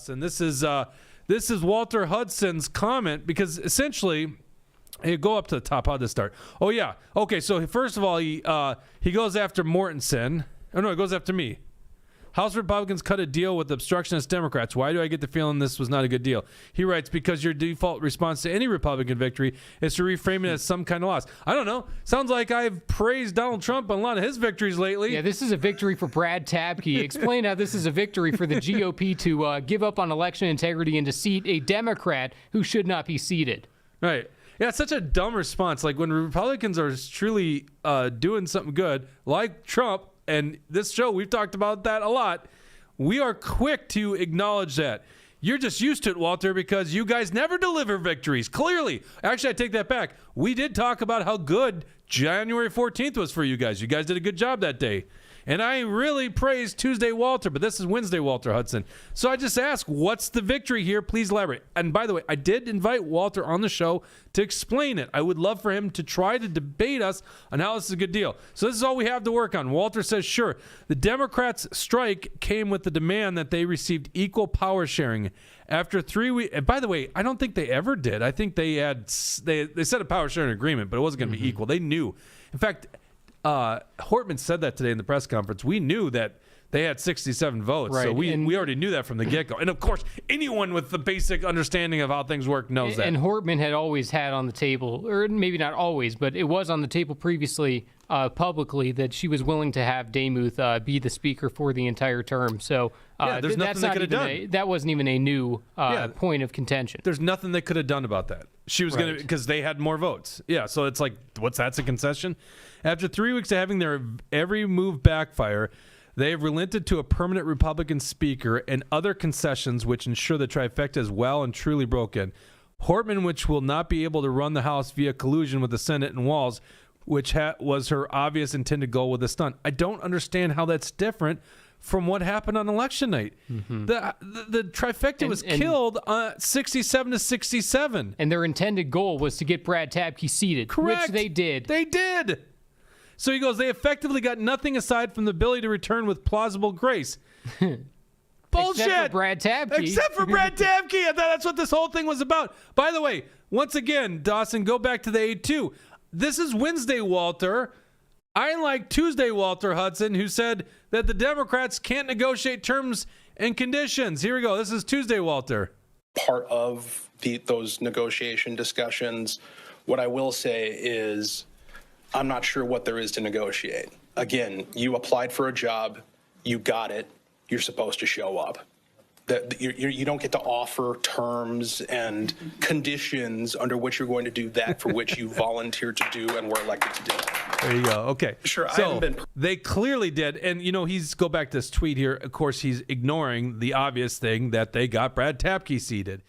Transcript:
And this is Walter Hudson's comment, because essentially, hey, go up to the top. How'd this start? Oh yeah, okay. So first of all, he goes after Mortensen. Oh no, he goes after me. House Republicans cut a deal with obstructionist Democrats. Why do I get the feeling this was not a good deal? He writes, because your default response to any Republican victory is to reframe it as some kind of loss. I don't know. Sounds like I've praised Donald Trump on a lot of his victories lately. Yeah, this is a victory for Brad Tabke. Explain how this is a victory for the GOP to give up on election integrity and to seat a Democrat who should not be seated. Right. Yeah, it's such a dumb response. Like when Republicans are truly doing something good, like Trump, and this show, we've talked about that a lot. We are quick to acknowledge that. You're just used to it, Walter, because you guys never deliver victories. Clearly. Actually, I take that back. We did talk about how good January 14th was for you guys. You guys did a good job that day. And I really praised Tuesday Walter, but this is Wednesday Walter Hudson. So I just ask, what's the victory here? Please elaborate. And by the way, I did invite Walter on the show to explain it. I would love for him to try to debate us on how this is a good deal. So this is all we have to work on. Walter says, sure. The Democrats' strike came with the demand that they received equal power sharing. After 3 weeks, and by the way, I don't think they ever did. I think they set a power sharing agreement, but it wasn't going to be equal. They knew. In fact, Hortman said that today in the press conference. We knew that they had 67 votes, right. So we already knew that from the get-go. And of course, anyone with the basic understanding of how things work knows that. And Hortman had always had on the table, or maybe not always, but it was on the table previously publicly that she was willing to have Demuth be the speaker for the entire term. So there's nothing they could have done. That wasn't even a new point of contention. There's nothing they could have done about that. She was going to, because they had more votes. Yeah, so it's like, that's a concession? After 3 weeks of having their every move backfire, they have relented to a permanent Republican speaker and other concessions which ensure the trifecta is well and truly broken. Hortman, which will not be able to run the House via collusion with the Senate and Walz, which was her obvious intended goal with the stunt. I don't understand how that's different from what happened on election night. Mm-hmm. The trifecta was killed 67 to 67. And their intended goal was to get Brad Tabke seated. Correct. Which they did. They did. So he goes, they effectively got nothing aside from the ability to return with plausible grace. Bullshit. Except for Brad Tabke. Except for Brad Tabke. I thought that's what this whole thing was about. By the way, once again, Dawson, go back to the 8-2. This is Wednesday, Walter. I like Tuesday, Walter Hudson, who said that the Democrats can't negotiate terms and conditions. Here we go. This is Tuesday, Walter. Part of those negotiation discussions, what I will say is I'm not sure what there is to negotiate. Again, you applied for a job, you got it, you're supposed to show up. You don't get to offer terms and conditions under which you're going to do that for which you volunteered to do and were elected to do. There you go. Okay. Sure. So they clearly did. And, go back to this tweet here. Of course, he's ignoring the obvious thing that they got Brad Tabke seated.